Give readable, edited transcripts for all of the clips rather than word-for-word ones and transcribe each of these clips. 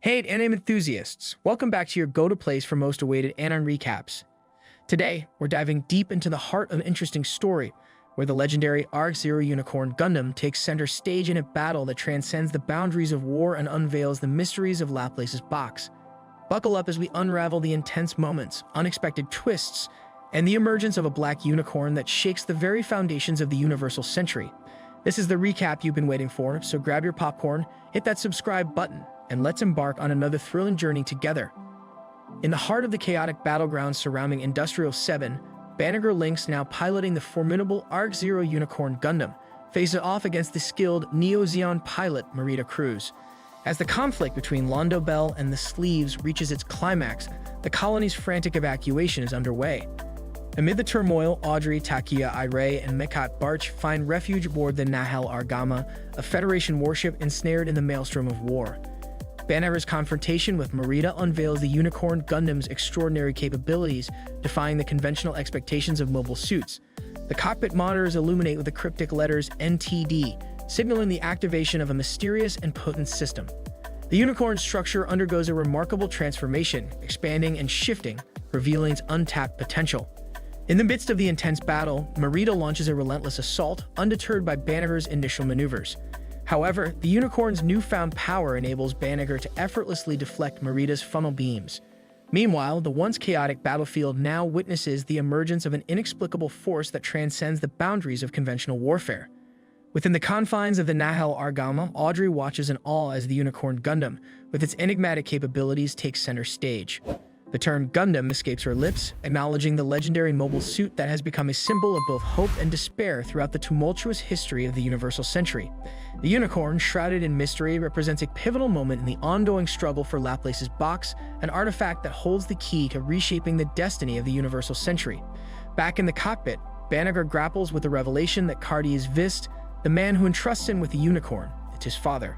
Hey anime enthusiasts, welcome back to your go-to place for most awaited anime recaps. Today, we're diving deep into the heart of an interesting story, where the legendary Arc Zero Unicorn Gundam takes center stage in a battle that transcends the boundaries of war and unveils the mysteries of Laplace's box. Buckle up as we unravel the intense moments, unexpected twists, and the emergence of a black unicorn that shakes the very foundations of the universal century. This is the recap you've been waiting for, so grab your popcorn, hit that subscribe button, and let's embark on another thrilling journey together. In the heart of the chaotic battlegrounds surrounding Industrial 7, Banner Lynx, now piloting the formidable Arc Zero Unicorn Gundam, faces off against the skilled Neo-Zeon pilot Marita Cruz. As the conflict between Londo Bell and the Sleeves reaches its climax, the colony's frantic evacuation is underway. Amid the turmoil, Audrey, Takia, Iray, and Mekat Barch find refuge aboard the Nahal Argama, a Federation warship ensnared in the maelstrom of war. Banner's confrontation with Marita unveils the Unicorn Gundam's extraordinary capabilities, defying the conventional expectations of mobile suits. The cockpit monitors illuminate with the cryptic letters NTD, signaling the activation of a mysterious and potent system. The Unicorn's structure undergoes a remarkable transformation, expanding and shifting, revealing its untapped potential. In the midst of the intense battle, Marita launches a relentless assault, undeterred by Banner's initial maneuvers. However, the Unicorn's newfound power enables Banner to effortlessly deflect Marita's funnel beams. Meanwhile, the once chaotic battlefield now witnesses the emergence of an inexplicable force that transcends the boundaries of conventional warfare. Within the confines of the Nahal Argama, Audrey watches in awe as the Unicorn Gundam, with its enigmatic capabilities, takes center stage. The term Gundam escapes her lips, acknowledging the legendary mobile suit that has become a symbol of both hope and despair throughout the tumultuous history of the universal century. The Unicorn, shrouded in mystery, represents a pivotal moment in the ongoing struggle for Laplace's box, an artifact that holds the key to reshaping the destiny of the universal century. Back in the cockpit, Banner grapples with the revelation that Cartier's Vist, the man who entrusts him with the Unicorn, is his father.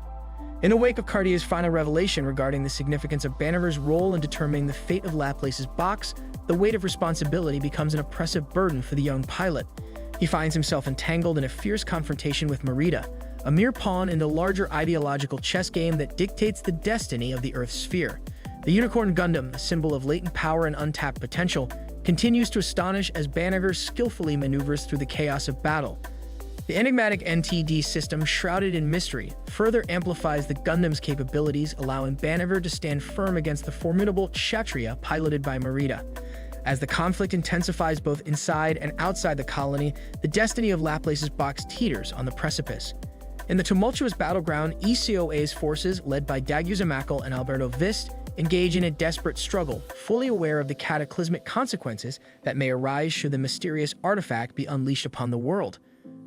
In the wake of Cartier's final revelation regarding the significance of Banner's role in determining the fate of Laplace's box, the weight of responsibility becomes an oppressive burden for the young pilot. He finds himself entangled in a fierce confrontation with Marita, a mere pawn in the larger ideological chess game that dictates the destiny of the Earth's sphere. The Unicorn Gundam, a symbol of latent power and untapped potential, continues to astonish as Banner skillfully maneuvers through the chaos of battle. The enigmatic NTD system, shrouded in mystery, further amplifies the Gundam's capabilities, allowing Banner to stand firm against the formidable Kshatriya piloted by Marita. As the conflict intensifies both inside and outside the colony, the destiny of Laplace's box teeters on the precipice. In the tumultuous battleground, ECOA's forces, led by Daguzamakal and Alberto Vist, engage in a desperate struggle, fully aware of the cataclysmic consequences that may arise should the mysterious artifact be unleashed upon the world.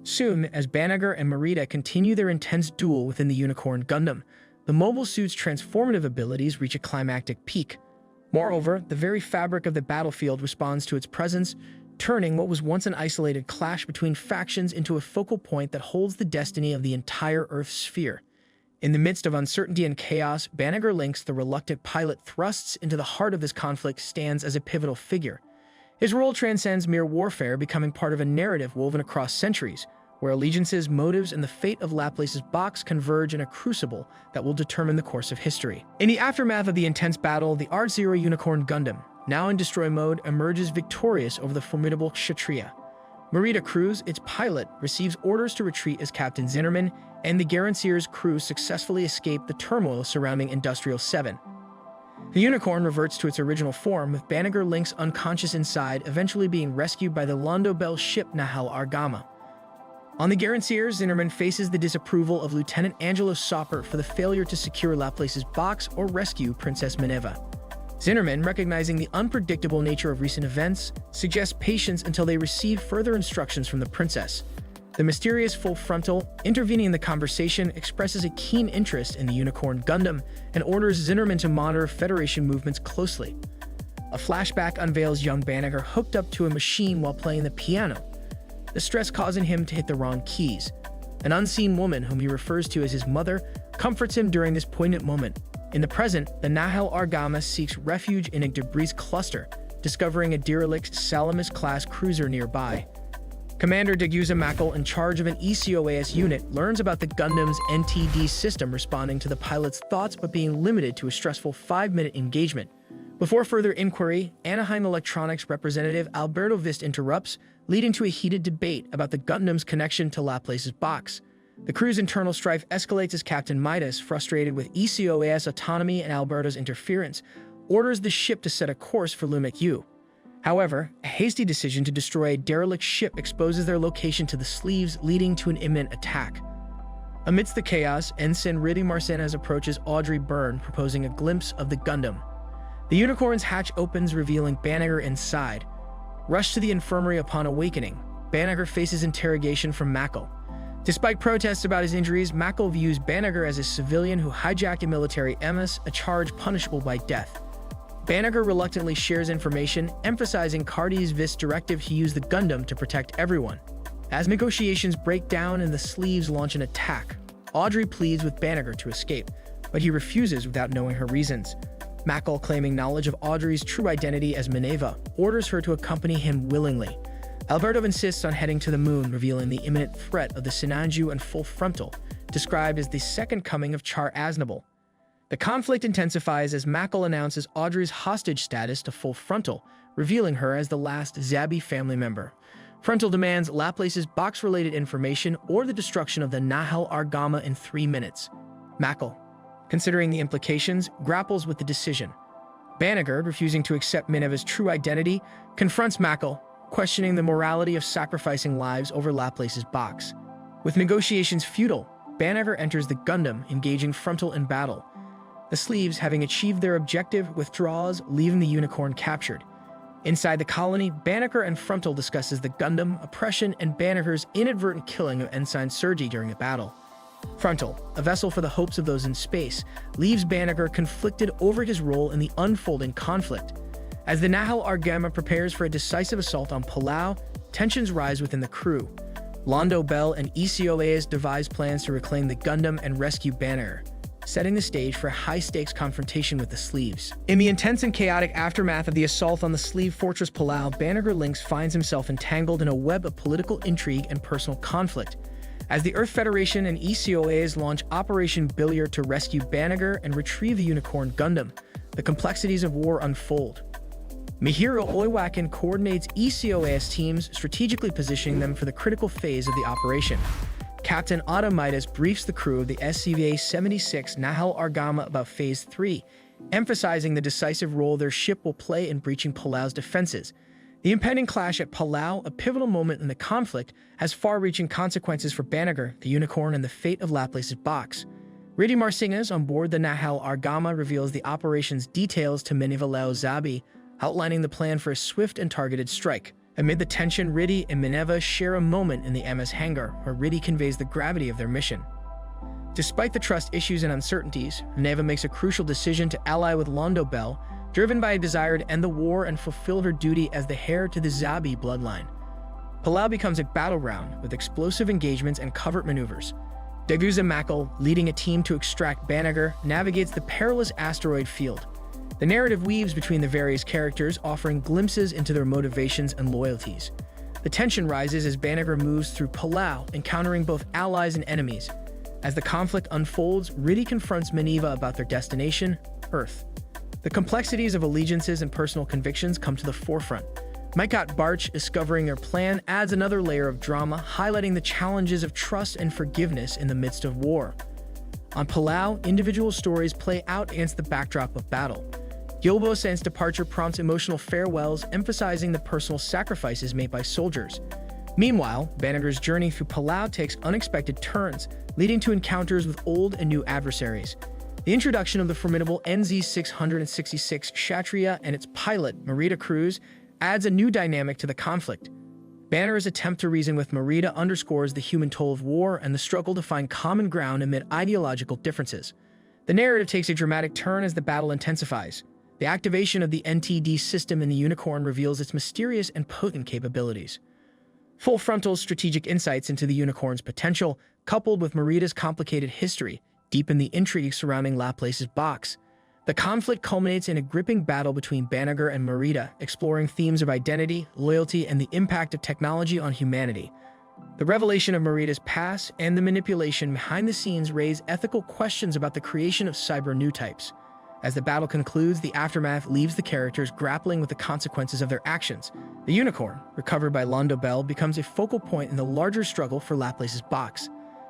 Soon, as Banner and Marita continue their intense duel within the Unicorn Gundam, the mobile suit's transformative abilities reach a climactic peak. Moreover, the very fabric of the battlefield responds to its presence, turning what was once an isolated clash between factions into a focal point that holds the destiny of the entire Earth's sphere. In the midst of uncertainty and chaos, Banner Lynx, the reluctant pilot thrusts into the heart of this conflict, stands as a pivotal figure. His role transcends mere warfare, becoming part of a narrative woven across centuries, where allegiances, motives, and the fate of Laplace's box converge in a crucible that will determine the course of history. In the aftermath of the intense battle, the Arc Zero Unicorn Gundam, now in destroy mode, emerges victorious over the formidable Kshatriya. Marita Cruz, its pilot, receives orders to retreat as Captain Zinnerman, and the Garancier's crew successfully escape the turmoil surrounding Industrial 7. The Unicorn reverts to its original form, with Banner Lynx unconscious inside, eventually being rescued by the Londo Bell ship Nahal Argama. On the Garancier, Zinnerman faces the disapproval of Lieutenant Angelo Soper for the failure to secure Laplace's box or rescue Princess Minerva. Zinnerman, recognizing the unpredictable nature of recent events, suggests patience until they receive further instructions from the princess. The mysterious Full Frontal, intervening in the conversation, expresses a keen interest in the Unicorn Gundam and orders Zinnerman to monitor Federation movements closely. A flashback unveils young Banner hooked up to a machine while playing the piano, the stress causing him to hit the wrong keys. An unseen woman, whom he refers to as his mother, comforts him during this poignant moment. In the present, the Nahal Argama seeks refuge in a debris cluster, discovering a derelict Salamis-class cruiser nearby. Commander Deguza Mackel, in charge of an ECOAS unit, learns about the Gundam's NTD system, responding to the pilot's thoughts but being limited to a stressful 5-minute engagement. Before further inquiry, Anaheim Electronics representative Alberto Vist interrupts, leading to a heated debate about the Gundam's connection to Laplace's box. The crew's internal strife escalates as Captain Midas, frustrated with ECOAS autonomy and Alberto's interference, orders the ship to set a course for Lumek U. However, a hasty decision to destroy a derelict ship exposes their location to the Sleeves, leading to an imminent attack. Amidst the chaos, Ensign Riddy Marcinez approaches Audrey Byrne, proposing a glimpse of the Gundam. The Unicorn's hatch opens, revealing Banagher inside. Rushed to the infirmary upon awakening, Banagher faces interrogation from Mackel. Despite protests about his injuries, Mackel views Banagher as a civilian who hijacked a military MS, a charge punishable by death. Banagher reluctantly shares information, emphasizing Carty's Vist's directive to use the Gundam to protect everyone. As negotiations break down and the Sleeves launch an attack, Audrey pleads with Banagher to escape, but he refuses without knowing her reasons. Mackel, claiming knowledge of Audrey's true identity as Minerva, orders her to accompany him willingly. Alberto insists on heading to the moon, revealing the imminent threat of the Sinanju and Full Frontal, described as the second coming of Char Aznable. The conflict intensifies as Mackel announces Audrey's hostage status to Full Frontal, revealing her as the last Zabi family member. Frontal demands Laplace's box-related information or the destruction of the Nahel Argama in 3 minutes. Mackel, considering the implications, grapples with the decision. Banagher, refusing to accept Minerva's true identity, confronts Mackel, questioning the morality of sacrificing lives over Laplace's box. With negotiations futile, Banagher enters the Gundam, engaging Frontal in battle. The Sleeves, having achieved their objective, withdraws, leaving the Unicorn captured. Inside the colony, Banagher and Frontal discusses the Gundam, oppression, and Banagher's inadvertent killing of Ensign Sergi during the battle. Frontal, a vessel for the hopes of those in space, leaves Banagher conflicted over his role in the unfolding conflict. As the Nahel Argama prepares for a decisive assault on Palau, tensions rise within the crew. Londo Bell and ECOAS devise plans to reclaim the Gundam and rescue Banagher, setting the stage for a high-stakes confrontation with the Sleeves. In the intense and chaotic aftermath of the assault on the Sleeve fortress Palau, Banagher Lynx finds himself entangled in a web of political intrigue and personal conflict. As the Earth Federation and ECOAS launch Operation Billiard to rescue Banagher and retrieve the Unicorn Gundam, the complexities of war unfold. Mihiro Oiwakin coordinates ECOAS teams, strategically positioning them for the critical phase of the operation. Captain Otto Midas briefs the crew of the SCVA-76 Nahel Argama about Phase 3, emphasizing the decisive role their ship will play in breaching Palau's defenses. The impending clash at Palau, a pivotal moment in the conflict, has far-reaching consequences for Banagher, the Unicorn, and the fate of Laplace's box. Riddy Marcinez, on board the Nahel Argama, reveals the operation's details to Minerva Leo Zabi, outlining the plan for a swift and targeted strike. Amid the tension, Riddy and Minerva share a moment in the MS hangar, where Riddy conveys the gravity of their mission. Despite the trust issues and uncertainties, Minerva makes a crucial decision to ally with Londo Bell, driven by a desire to end the war and fulfill her duty as the heir to the Zabi bloodline. Palau becomes a battleground with explosive engagements and covert maneuvers. Deguza Mackel, leading a team to extract Banagher, navigates the perilous asteroid field. The narrative weaves between the various characters, offering glimpses into their motivations and loyalties. The tension rises as Banagher moves through Palau, encountering both allies and enemies. As the conflict unfolds, Riddy confronts Minerva about their destination, Earth. The complexities of allegiances and personal convictions come to the forefront. Maikat Barch, discovering their plan, adds another layer of drama, highlighting the challenges of trust and forgiveness in the midst of war. On Palau, individual stories play out against the backdrop of battle. Gilbo San's departure prompts emotional farewells, emphasizing the personal sacrifices made by soldiers. Meanwhile, Banagher's journey through Palau takes unexpected turns, leading to encounters with old and new adversaries. The introduction of the formidable NZ-666 Kshatriya and its pilot, Marita Cruz, adds a new dynamic to the conflict. Banner's attempt to reason with Marita underscores the human toll of war and the struggle to find common ground amid ideological differences. The narrative takes a dramatic turn as the battle intensifies. The activation of the NTD system in the Unicorn reveals its mysterious and potent capabilities. Full Frontal's strategic insights into the Unicorn's potential, coupled with Marita's complicated history, deepen the intrigue surrounding Laplace's box. The conflict culminates in a gripping battle between Banagher and Merida, exploring themes of identity, loyalty, and the impact of technology on humanity. The revelation of Merida's past and the manipulation behind the scenes raise ethical questions about the creation of cyber new types. As the battle concludes, the aftermath leaves the characters grappling with the consequences of their actions. The unicorn, recovered by Londo Bell, becomes a focal point in the larger struggle for Laplace's box.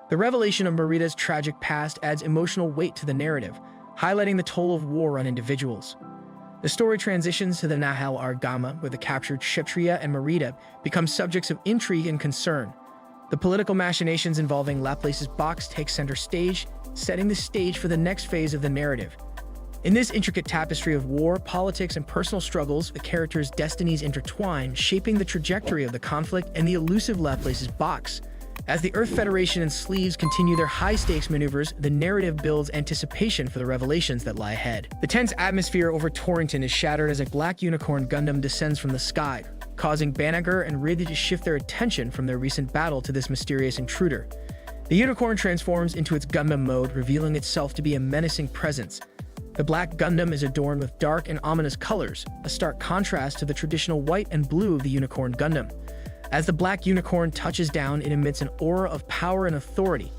The revelation of Merida's tragic past adds emotional weight to the narrative, highlighting the toll of war on individuals. The story transitions to the Nahal Argama, where the captured Kshatriya and Merida become subjects of intrigue and concern. The political machinations involving Laplace's box take center stage, setting the stage for the next phase of the narrative. In this intricate tapestry of war, politics, and personal struggles, the characters' destinies intertwine, shaping the trajectory of the conflict and the elusive Laplace's box. As the Earth Federation and Sleeves continue their high-stakes maneuvers, the narrative builds anticipation for the revelations that lie ahead. The tense atmosphere over Torrington is shattered as a black unicorn Gundam descends from the sky, causing Banagher and Ridley to shift their attention from their recent battle to this mysterious intruder. The unicorn transforms into its Gundam mode, revealing itself to be a menacing presence. The Black Gundam is adorned with dark and ominous colors, a stark contrast to the traditional white and blue of the Unicorn Gundam. As the Black Unicorn touches down, it emits an aura of power and authority.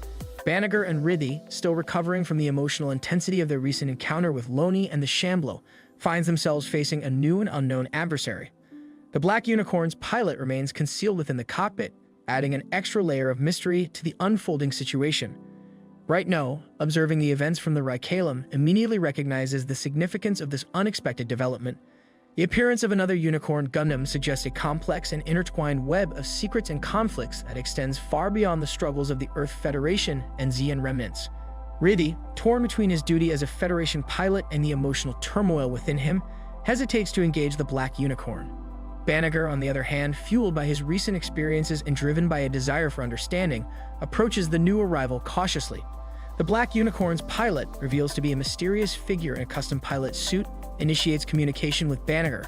Banagher and Ridley, still recovering from the emotional intensity of their recent encounter with Loni and the Shamblo, finds themselves facing a new and unknown adversary. The Black Unicorn's pilot remains concealed within the cockpit, adding an extra layer of mystery to the unfolding situation. Bright No, observing the events from the Raikalum, immediately recognizes the significance of this unexpected development. The appearance of another Unicorn Gundam suggests a complex and intertwined web of secrets and conflicts that extends far beyond the struggles of the Earth Federation and Zeon remnants. Ridley, torn between his duty as a Federation pilot and the emotional turmoil within him, hesitates to engage the Black Unicorn. Banagher, on the other hand, fueled by his recent experiences and driven by a desire for understanding, approaches the new arrival cautiously. The Black Unicorn's pilot reveals to be a mysterious figure in a custom pilot suit, initiates communication with Banagher.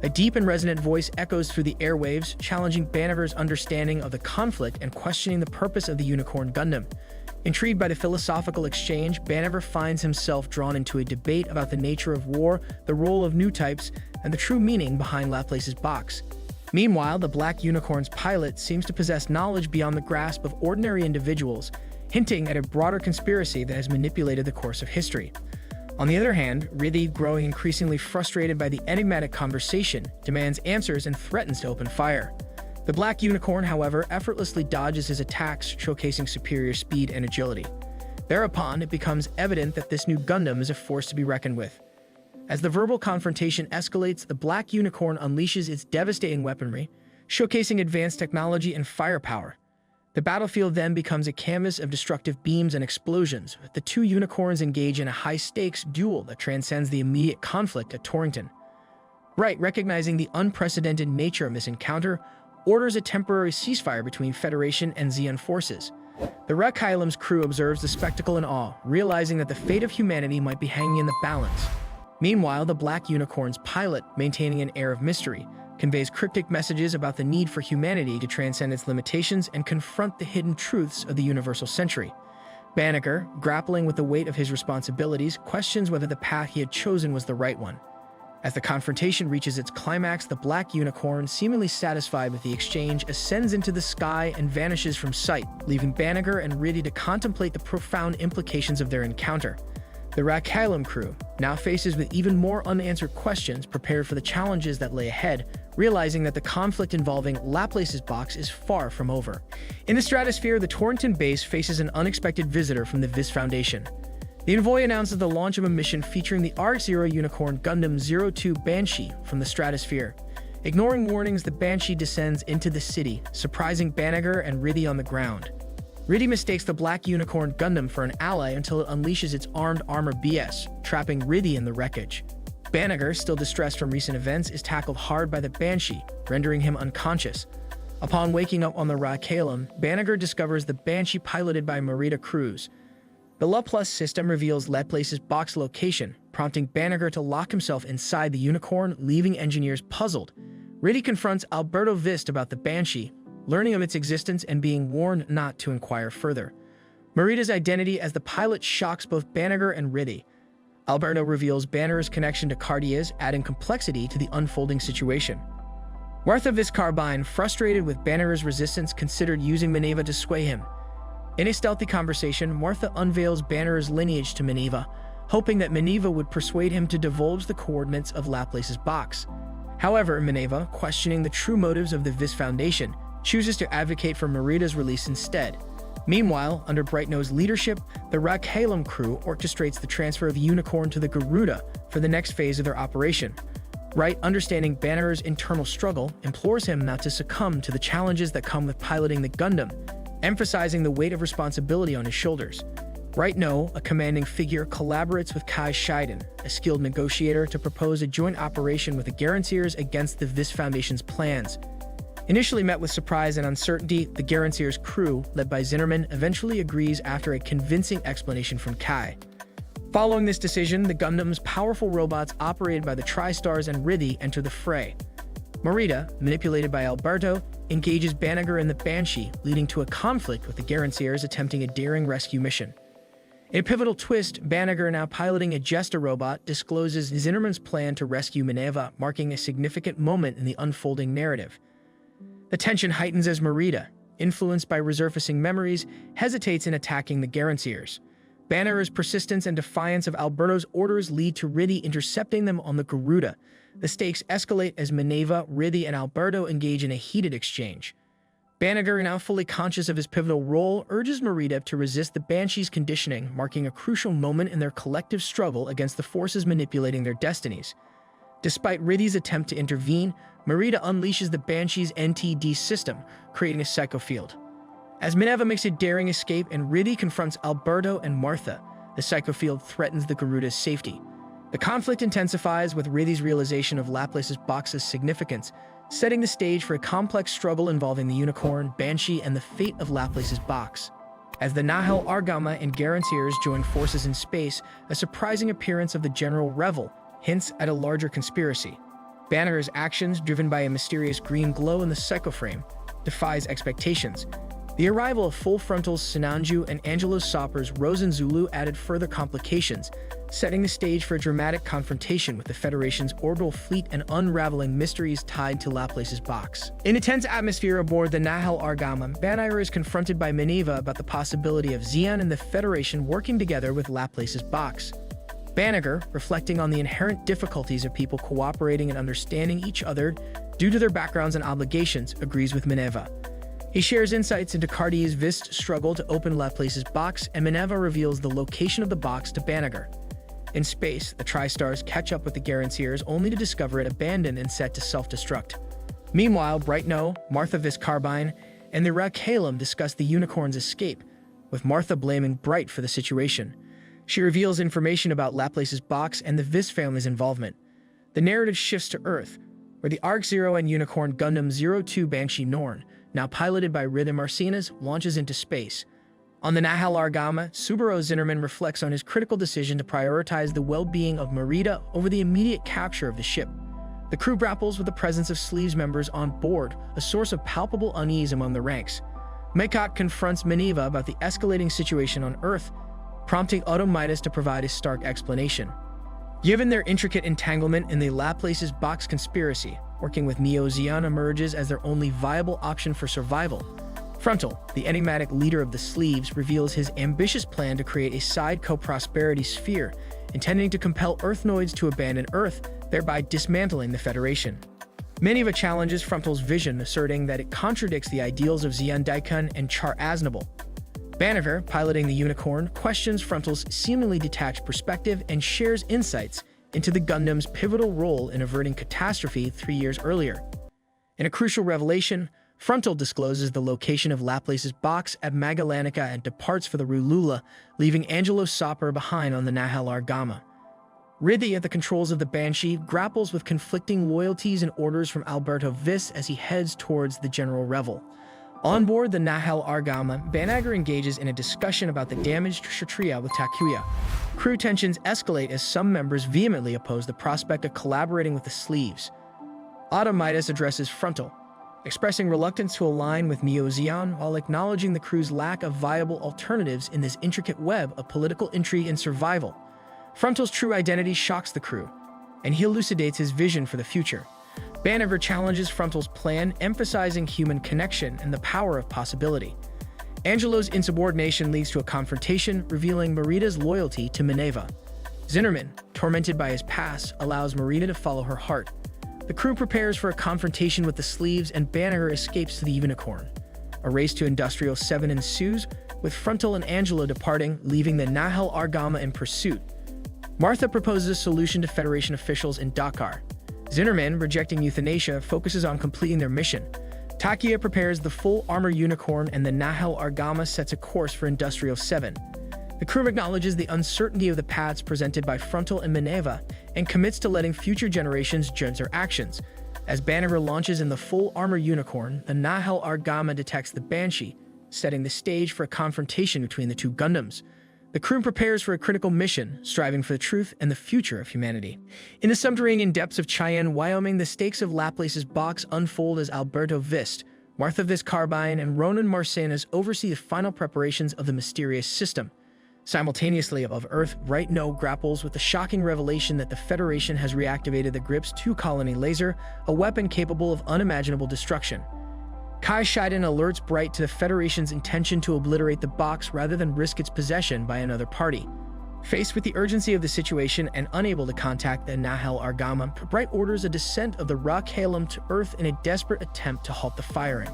A deep and resonant voice echoes through the airwaves, challenging Banagher's understanding of the conflict and questioning the purpose of the Unicorn Gundam. Intrigued by the philosophical exchange, Banagher finds himself drawn into a debate about the nature of war, the role of new types, and the true meaning behind Laplace's box. Meanwhile, the Black Unicorn's pilot seems to possess knowledge beyond the grasp of ordinary individuals, hinting at a broader conspiracy that has manipulated the course of history. On the other hand, Ridley, growing increasingly frustrated by the enigmatic conversation, demands answers and threatens to open fire. The Black Unicorn, however, effortlessly dodges his attacks, showcasing superior speed and agility. Thereupon, it becomes evident that this new Gundam is a force to be reckoned with. As the verbal confrontation escalates, the Black Unicorn unleashes its devastating weaponry, showcasing advanced technology and firepower. The battlefield then becomes a canvas of destructive beams and explosions. The two unicorns engage in a high-stakes duel that transcends the immediate conflict at Torrington. Wright, recognizing the unprecedented nature of this encounter, orders a temporary ceasefire between Federation and Zeon forces. The Raikalum's crew observes the spectacle in awe, realizing that the fate of humanity might be hanging in the balance. Meanwhile, the Black Unicorn's pilot, maintaining an air of mystery, conveys cryptic messages about the need for humanity to transcend its limitations and confront the hidden truths of the universal century. Banagher, grappling with the weight of his responsibilities, questions whether the path he had chosen was the right one. As the confrontation reaches its climax, the Black Unicorn, seemingly satisfied with the exchange, ascends into the sky and vanishes from sight, leaving Banagher and Ridley to contemplate the profound implications of their encounter. The Raikalum crew, now faces with even more unanswered questions, prepared for the challenges that lay ahead, realizing that the conflict involving Laplace's box is far from over. In the stratosphere, the Torrington base faces an unexpected visitor from the Vis Foundation. The envoy announces the launch of a mission featuring the ARC-0 Unicorn Gundam 02 Banshee from the stratosphere. Ignoring warnings, the Banshee descends into the city, surprising Banagher and Ridley on the ground. Ridley mistakes the Black Unicorn Gundam for an ally until it unleashes its armed armor BS, trapping Ridley in the wreckage. Banagher, still distressed from recent events, is tackled hard by the Banshee, rendering him unconscious. Upon waking up on the Raikalum, Banagher discovers the Banshee piloted by Merida Cruz. The Laplace system reveals Laplace's box location, prompting Banagher to lock himself inside the unicorn, leaving engineers puzzled. Ridley confronts Alberto Vist about the Banshee, learning of its existence and being warned not to inquire further. Merida's identity as the pilot shocks both Banagher and Ridley. Alberto reveals Banner's connection to Cartia's, adding complexity to the unfolding situation. Martha Viscarbine, frustrated with Banner's resistance, considered using Minerva to sway him. In a stealthy conversation, Martha unveils Banner's lineage to Minerva, hoping that Minerva would persuade him to divulge the coordinates of Laplace's box. However, Minerva, questioning the true motives of the Vis Foundation, chooses to advocate for Merida's release instead. Meanwhile, under Brightnose leadership, the Rakhalem crew orchestrates the transfer of the Unicorn to the Garuda for the next phase of their operation. Bright, understanding Banner's internal struggle, implores him not to succumb to the challenges that come with piloting the Gundam, emphasizing the weight of responsibility on his shoulders. Bright No, a commanding figure, collaborates with Kai Shiden, a skilled negotiator, to propose a joint operation with the Garantiers against the Vis Foundation's plans. Initially met with surprise and uncertainty, the Garantiers crew, led by Zinnerman, eventually agrees after a convincing explanation from Kai. Following this decision, the Gundam's powerful robots operated by the Tri-Stars and Rithi enter the fray. Merida, manipulated by Alberto, engages Banagher and the Banshee, leading to a conflict with the Garantiers attempting a daring rescue mission. In a pivotal twist, Banagher, now piloting a Jester robot, discloses Zinnerman's plan to rescue Minerva, marking a significant moment in the unfolding narrative. The tension heightens as Merida, influenced by resurfacing memories, hesitates in attacking the Garantiers. Banner's persistence and defiance of Alberto's orders lead to Rithi intercepting them on the Garuda. The stakes escalate as Minerva, Rithi, and Alberto engage in a heated exchange. Banagher, now fully conscious of his pivotal role, urges Merida to resist the Banshee's conditioning, marking a crucial moment in their collective struggle against the forces manipulating their destinies. Despite Rithi's attempt to intervene, Merida unleashes the Banshee's NTD system, creating a psychofield. As Minerva makes a daring escape and Rithi confronts Alberto and Martha, the psychofield threatens the Garuda's safety. The conflict intensifies with Rithi's realization of Laplace's box's significance, setting the stage for a complex struggle involving the Unicorn, Banshee, and the fate of Laplace's box. As the Nahel Argama and Garantiers join forces in space, a surprising appearance of the General Revel hints at a larger conspiracy. Banner's actions, driven by a mysterious green glow in the psychoframe, defies expectations. The arrival of Full Frontal's Sinanju and Angelo Sopper's Rosen Zulu added further complications, setting the stage for a dramatic confrontation with the Federation's orbital fleet and unraveling mysteries tied to Laplace's box. In a tense atmosphere aboard the Nahel Argama, Banagher is confronted by Minerva about the possibility of Xian and the Federation working together with Laplace's box. Banagher, reflecting on the inherent difficulties of people cooperating and understanding each other due to their backgrounds and obligations, agrees with Minerva. He shares insights into Cartier's Vist's struggle to open Laplace's box, and Minerva reveals the location of the box to Banagher. In space, the Tri-Stars catch up with the Garantiers only to discover it abandoned and set to self-destruct. Meanwhile, Bright No, Martha Viscarbine, and the Rakhalem discuss the Unicorn's escape, with Martha blaming Bright for the situation. She reveals information about Laplace's box and the Vis family's involvement. The narrative shifts to Earth, where the Arc Zero and Unicorn Gundam 02 Banshee Norn, now piloted by Rhythm Marcinas, launches into space. On the Nahel Argama, Subaru Zinnerman reflects on his critical decision to prioritize the well-being of Merida over the immediate capture of the ship. The crew grapples with the presence of Sleeves members on board, a source of palpable unease among the ranks. Mekot confronts Minerva about the escalating situation on Earth, prompting Automidas to provide a stark explanation. Given their intricate entanglement in the Laplace's box conspiracy, working with Neo Xian emerges as their only viable option for survival. Frontal, the enigmatic leader of the Sleeves, reveals his ambitious plan to create a side co-prosperity sphere, intending to compel Earthnoids to abandon Earth, thereby dismantling the Federation. Minerva challenges Frontal's vision, asserting that it contradicts the ideals of Xian Daikun and Char Aznable. Banagher, piloting the Unicorn, questions Frontal's seemingly detached perspective and shares insights into the Gundam's pivotal role in averting catastrophe 3 years earlier. In a crucial revelation, Frontal discloses the location of Laplace's box at Magallanica and departs for the Rulula, leaving Angelo Sopper behind on the Nahel Argama. Rithi, at the controls of the Banshee, grapples with conflicting loyalties and orders from Alberto Vis as he heads towards the General Revel. On board the Nahel Argama, Banagher engages in a discussion about the damaged Kshatriya with Takuya. Crew tensions escalate as some members vehemently oppose the prospect of collaborating with the Sleeves. Automidas addresses Frontal, expressing reluctance to align with Neo Xian while acknowledging the crew's lack of viable alternatives in this intricate web of political intrigue and survival. Frontal's true identity shocks the crew, and he elucidates his vision for the future. Banagher challenges Frontal's plan, emphasizing human connection and the power of possibility. Angelo's insubordination leads to a confrontation, revealing Merita's loyalty to Minerva. Zinnerman, tormented by his past, allows Merita to follow her heart. The crew prepares for a confrontation with the Sleeves, and Banagher escapes to the Unicorn. A race to Industrial 7 ensues, with Frontal and Angelo departing, leaving the Nahel Argama in pursuit. Martha proposes a solution to Federation officials in Dakar. Zinnerman, rejecting euthanasia, focuses on completing their mission. Takia prepares the full-armor Unicorn, and the Nahel Argama sets a course for Industrial 7. The crew acknowledges the uncertainty of the paths presented by Frontal and Minerva, and commits to letting future generations judge their actions. As Banagher launches in the full-armor Unicorn, the Nahel Argama detects the Banshee, setting the stage for a confrontation between the two Gundams. The crew prepares for a critical mission, striving for the truth and the future of humanity. In the subterranean depths of Cheyenne, Wyoming, the stakes of Laplace's box unfold as Alberto Vist, Martha Vist Carbine, and Ronan Marcenas oversee the final preparations of the mysterious system. Simultaneously above Earth, Bright No grapples with the shocking revelation that the Federation has reactivated the Grip's 2 colony laser, a weapon capable of unimaginable destruction. Kai Shiden alerts Bright to the Federation's intention to obliterate the box rather than risk its possession by another party. Faced with the urgency of the situation and unable to contact the Nahel Argama, Bright orders a descent of the Ra Kalem to Earth in a desperate attempt to halt the firing.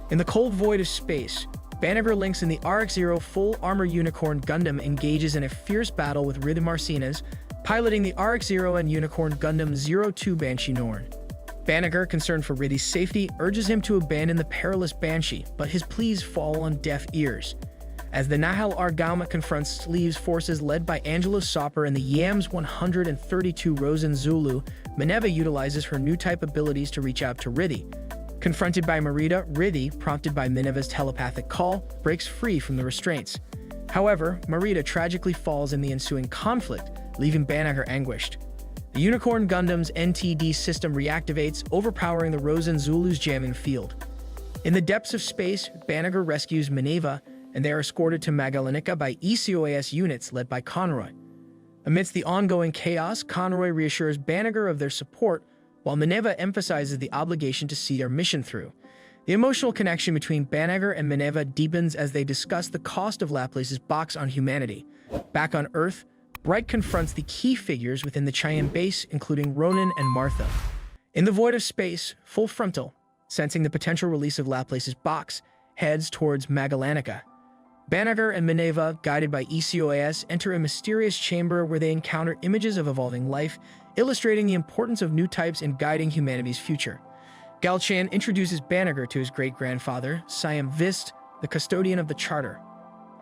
In the cold void of space, Banagher links in the RX-0 full-armor Unicorn Gundam engages in a fierce battle with Rhythm Marcenas, piloting the RX-0 and Unicorn Gundam 02 Banshee Norn. Banagher, concerned for Riddy's safety, urges him to abandon the perilous Banshee, but his pleas fall on deaf ears. As the Nahel Argama confronts Sleeves forces led by Angelo Sopper and the Yams 132 Rosen Zulu, Minerva utilizes her new type abilities to reach out to Riddy. Confronted by Merita, Riddy, prompted by Minerva's telepathic call, breaks free from the restraints. However, Merita tragically falls in the ensuing conflict, leaving Banagher anguished. The Unicorn Gundam's NTD system reactivates, overpowering the Rosen Zulu's jamming field. In the depths of space, Banagher rescues Minerva, and they are escorted to Magallanica by ECOAS units led by Conroy. Amidst the ongoing chaos, Conroy reassures Banagher of their support, while Minerva emphasizes the obligation to see their mission through. The emotional connection between Banagher and Minerva deepens as they discuss the cost of Laplace's box on humanity. Back on Earth, Bright confronts the key figures within the Cheyenne base, including Ronan and Martha. In the void of space, Full Frontal, sensing the potential release of Laplace's box, heads towards Magallanica. Banagher and Minerva, guided by ECOAS, enter a mysterious chamber where they encounter images of evolving life, illustrating the importance of new types in guiding humanity's future. Galchan introduces Banagher to his great-grandfather, Siam Vist, the custodian of the Charter.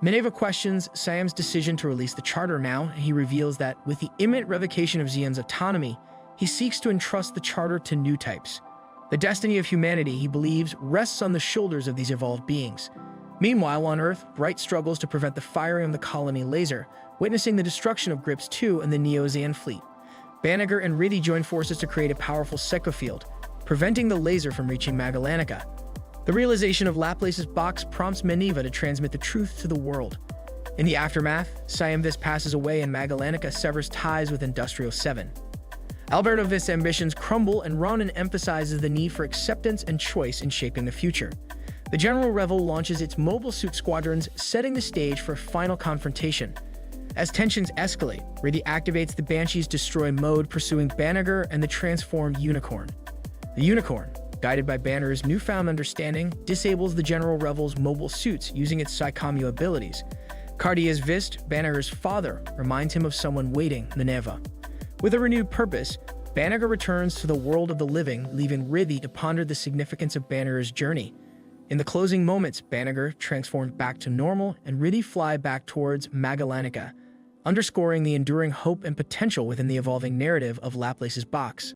Minerva questions Siam's decision to release the Charter now, and he reveals that, with the imminent revocation of Xian's autonomy, he seeks to entrust the Charter to new types. The destiny of humanity, he believes, rests on the shoulders of these evolved beings. Meanwhile, on Earth, Bright struggles to prevent the firing of the colony laser, witnessing the destruction of Grips 2 and the Neo-Xian fleet. Banagher and Riddy join forces to create a powerful psychofield, preventing the laser from reaching Magallanica. The realization of Laplace's box prompts Minerva to transmit the truth to the world. In the aftermath, Siam Vist passes away and Magallanica severs ties with Industrial 7. Alberto Vist's ambitions crumble, and Ronan emphasizes the need for acceptance and choice in shaping the future. The General Revel launches its mobile suit squadrons, setting the stage for a final confrontation. As tensions escalate, Riddy activates the Banshee's destroy mode, pursuing Banagher and the transformed Unicorn. The Unicorn, guided by Banner's newfound understanding, disables the General Revel's mobile suits using its Psycommu abilities. Cardia's Vist, Banagher's father, reminds him of someone waiting, Minerva. With a renewed purpose, Banagher returns to the world of the living, leaving Riddy to ponder the significance of Banagher's journey. In the closing moments, Banagher transforms back to normal, and Riddy fly back towards Magallanica, underscoring the enduring hope and potential within the evolving narrative of Laplace's box.